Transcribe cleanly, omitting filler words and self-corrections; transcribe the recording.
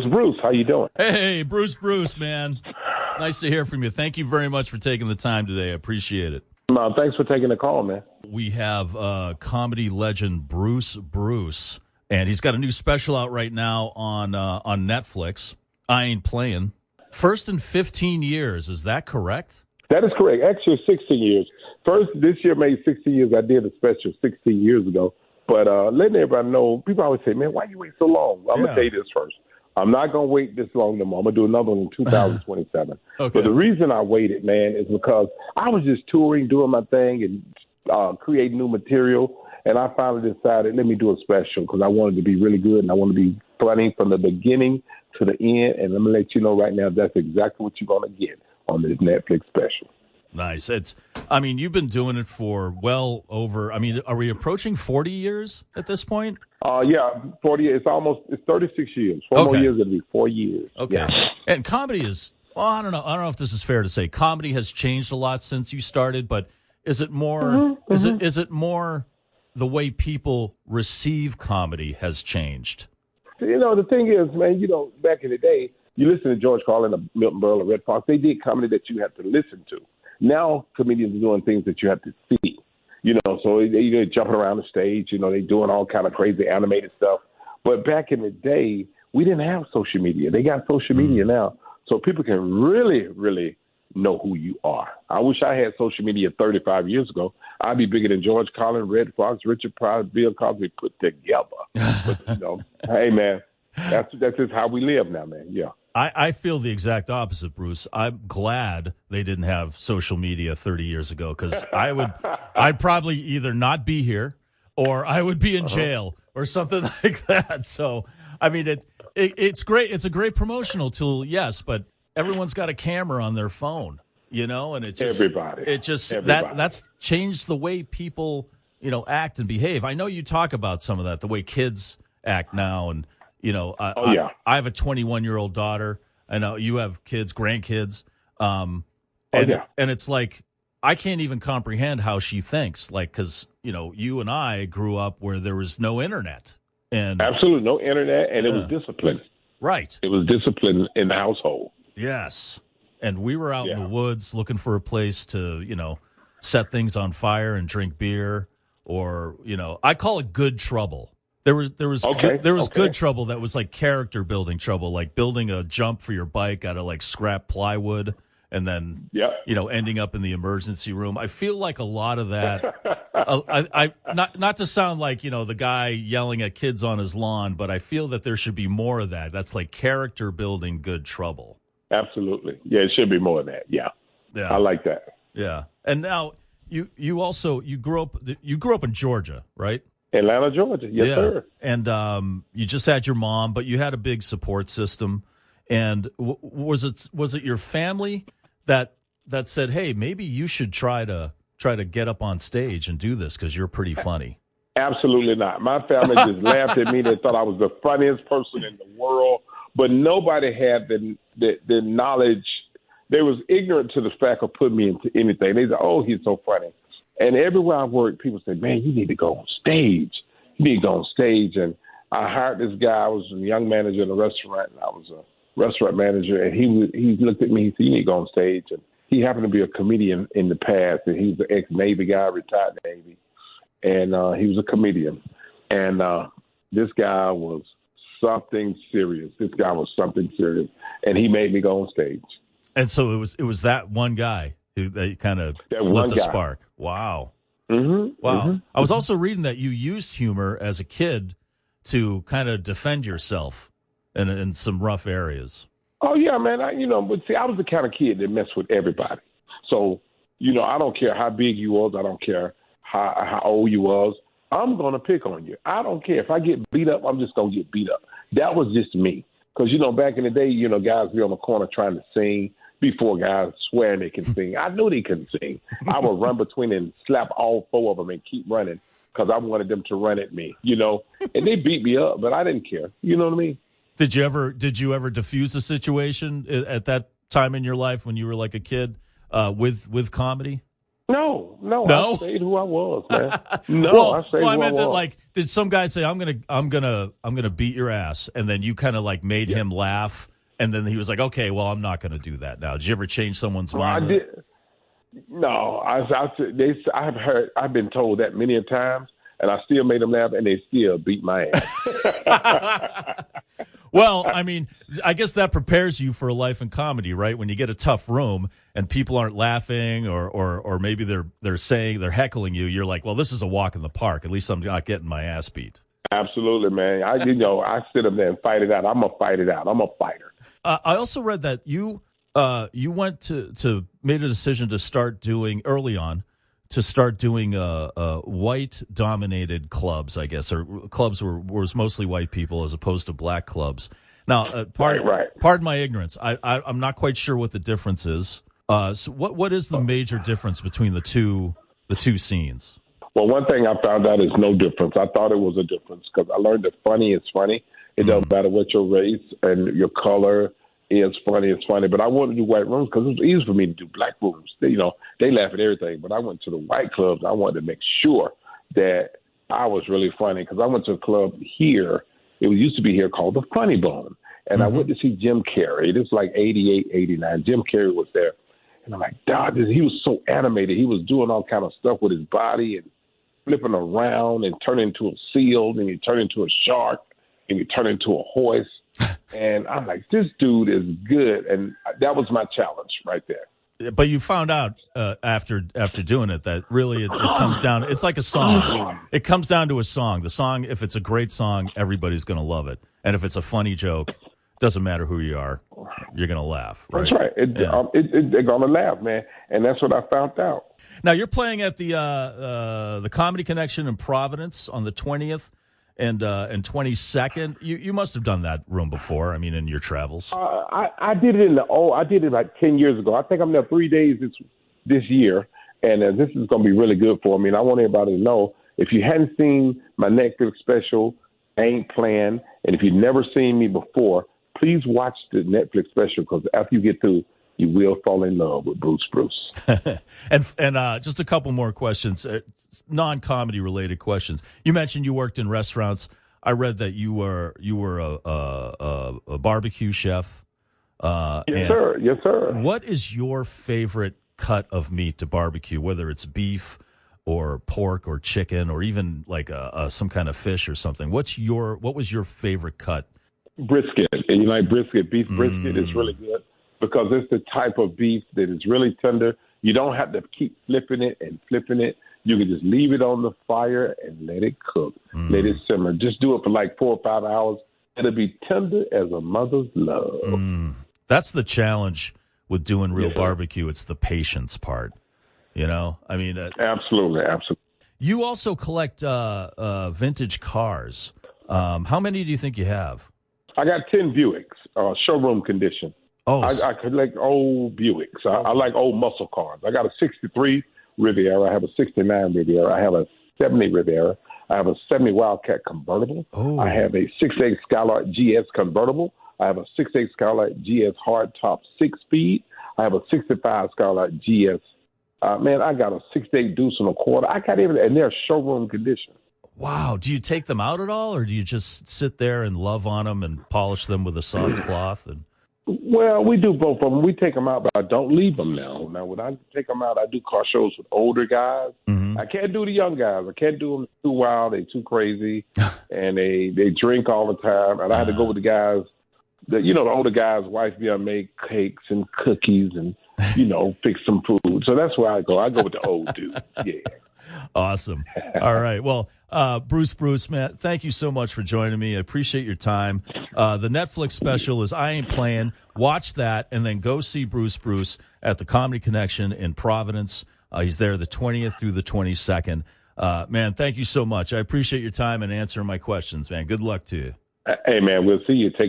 Bruce, how you doing? Hey, Bruce, man. Nice to hear from you. Thank you very much for taking the time today. I appreciate it. Thanks for taking the call, man. We have comedy legend Bruce, and he's got a new special out right now on Netflix, I Ain't Playin. First in 15 years, is that correct? That is correct. Actually, 16 years. First, this year made 16 years. I did a special 16 years ago. But letting everybody know, people always say, man, why you wait so long? Well, I'm going to tell you this first. I'm not going to wait this long no more. I'm going to do another one in 2027. Okay. But the reason I waited, man, is because I was just touring, doing my thing, and creating new material. And I finally decided, let me do a special because I wanted to be really good and I want to be funny from the beginning to the end. And I'm going to let you know right now that's exactly what you're going to get on this Netflix special. Nice. You've been doing it for well over, are we approaching 40 years at this point? Yeah, 40 years. It's 36 years. Four more years, it'll be 4 years. Okay. Yeah. And comedy is, I don't know if this is fair to say. Comedy has changed a lot since you started, but is it more, is it more the way people receive comedy has changed? The thing is, man, back in the day, you listen to George Carlin, or Milton Berle, or Red Fox, they did comedy that you had to listen to. Now comedians are doing things that you have to see, so they're jumping around the stage, they're doing all kind of crazy animated stuff. But back in the day, we didn't have social media. They got social media now, so people can really, really know who you are. I wish I had social media 35 years ago. I'd be bigger than George Carlin, Red Fox, Richard Pryor, Bill Cosby put together. But, hey, man, that's just how we live now, man. Yeah. I feel the exact opposite, Bruce. I'm glad they didn't have social media 30 years ago because I'd probably either not be here or I would be in jail or something like that. So, it's great. It's a great promotional tool, yes, but everyone's got a camera on their phone, and it just everybody. That's changed the way people, act and behave. I know you talk about some of that, the way kids act now, and I have a 21-year-old daughter. I know you have kids, grandkids, and it's like I can't even comprehend how she thinks, because you and I grew up where there was no internet, and absolutely no internet, and it was discipline. Right, it was discipline in the household. Yes, and we were out in the woods looking for a place to set things on fire and drink beer, or I call it good trouble. There was good trouble that was like character building trouble, like building a jump for your bike out of like scrap plywood and then ending up in the emergency room. I feel like a lot of that I not to sound like, the guy yelling at kids on his lawn, but I feel that there should be more of that. That's like character building good trouble. Absolutely. Yeah, it should be more of that. Yeah. I like that. Yeah. And now you grew up in Georgia, right? Atlanta, Georgia. Yes, sir. And you just had your mom, but you had a big support system. And was it your family that said, "Hey, maybe you should try to get up on stage and do this because you're pretty funny"? Absolutely not. My family just laughed at me. They thought I was the funniest person in the world, but nobody had the knowledge. They was ignorant to the fact of putting me into anything. They said, "Oh, he's so funny." And everywhere I worked, people said, "Man, you need to go on stage. You need to go on stage." And I hired this guy. I was a young manager in a restaurant, and I was a restaurant manager. And he looked at me. He said, "You need to go on stage." And he happened to be a comedian in the past, and he was an ex-Navy guy, retired Navy, and he was a comedian. And this guy was something serious. And he made me go on stage. And so it was that one guy who kind of lit the spark. Wow. Mm-hmm. Wow. Mm-hmm. I was also reading that you used humor as a kid to kind of defend yourself in some rough areas. Oh, yeah, man. But see, I was the kind of kid that messed with everybody. So, I don't care how big you was. I don't care how old you was. I'm going to pick on you. I don't care. If I get beat up, I'm just going to get beat up. That was just me. Because, back in the day, guys be on the corner trying to sing before guys swearing they can sing. I knew they couldn't sing. I would run between and slap all four of them and keep running because I wanted them to run at me, And they beat me up, but I didn't care. You know what I mean? Did you ever diffuse a situation at that time in your life when you were like a kid with comedy? No, No? I stayed who I was, man. No, well, I stayed who I meant I was. that, like, did some guy say, I'm gonna beat your ass, and then you kind of like made him laugh, and then he was like, okay, well, I'm not gonna do that now. Did you ever change someone's mind? I did. No, I've been told that many a times, and I still made them laugh, and they still beat my ass. Well, I mean, I guess that prepares you for a life in comedy, right? When you get a tough room and people aren't laughing, or maybe they're heckling you, you're like, well, this is a walk in the park. At least I'm not getting my ass beat. Absolutely, man. I sit up there and fight it out. I'm gonna fight it out. I'm a fighter. I also read that you went to made a decision to start doing early on white dominated clubs, I guess, or clubs where was mostly white people as opposed to black clubs. Now, pardon my ignorance. I'm not quite sure what the difference is. So what is the major difference between the two scenes? Well, one thing I found out is no difference. I thought it was a difference because I learned that funny is funny. It doesn't matter what your race and your color is. Funny is funny. But I wanted to do white rooms because it was easy for me to do black rooms. They laugh at everything. But I went to the white clubs. I wanted to make sure that I was really funny because I went to a club here. It used to be here called the Funny Bone. And I went to see Jim Carrey. It was like 88, 89. Jim Carrey was there. And I'm like, God, he was so animated. He was doing all kind of stuff with his body and flipping around and turning into a seal, and you turn into a shark, and you turn into a horse. And I'm like, this dude is good. And that was my challenge right there. But you found out after doing it that really it comes down. It's like a song. It comes down to a song. The song, if it's a great song, everybody's going to love it. And if it's a funny joke, doesn't matter who you are, you're going to laugh. Right? That's right. They're going to laugh, man. And that's what I found out. Now, you're playing at the Comedy Connection in Providence on the 20th and 22nd. You must have done that room before, I mean, in your travels. I did it I did it like 10 years ago. I think I'm there 3 days this year, and this is going to be really good for me. And I want everybody to know, if you hadn't seen my Netflix special, Ain't Playin, and if you've never seen me before, please watch the Netflix special because after you get through, you will fall in love with Bruce. and just a couple more questions, non-comedy related questions. You mentioned you worked in restaurants. I read that you were a barbecue chef. Yes, sir. What is your favorite cut of meat to barbecue? Whether it's beef or pork or chicken or even like some kind of fish or something. What was your favorite cut? Brisket. And you like brisket? Beef brisket is really good because it's the type of beef that is really tender. You don't have to keep flipping it and flipping it. You can just leave it on the fire and let it cook. Let it simmer. Just do it for like 4 or 5 hours. It'll be tender as a mother's love. That's the challenge with doing real barbecue. It's the patience part. You know, I mean, absolutely. You also collect vintage cars. How many do you think you have? I got 10 Buicks, showroom condition. Oh, I collect old Buicks. I like old muscle cars. I got a 63 Riviera. I have a 69 Riviera. I have a 70 Riviera. I have a 70 Wildcat convertible. Oh. I have a 68 Skylark GS convertible. I have a 68 Skylark GS hardtop 6-speed. I have a 65 Skylark GS. I got a 68 Deuce and a quarter. I got everything, and they're showroom condition. Wow. Do you take them out at all, or do you just sit there and love on them and polish them with a soft cloth? Well, we do both of them. We take them out, but I don't leave them now. Now, when I take them out, I do car shows with older guys. I can't do the young guys. I can't do them too wild. They're too crazy, and they drink all the time. And I had to go with the guys, the older guys' wife be able to make cakes and cookies and, fix some food. So that's where I go. I go with the old dudes. Yeah. Awesome. All right. Well, Bruce, man, thank you so much for joining me. I appreciate your time. The Netflix special is I Ain't Playin. Watch that and then go see Bruce at the Comedy Connection in Providence. He's there the 20th through the 22nd. Man, thank you so much. I appreciate your time and answering my questions, man. Good luck to you. Hey, man, we'll see you. Take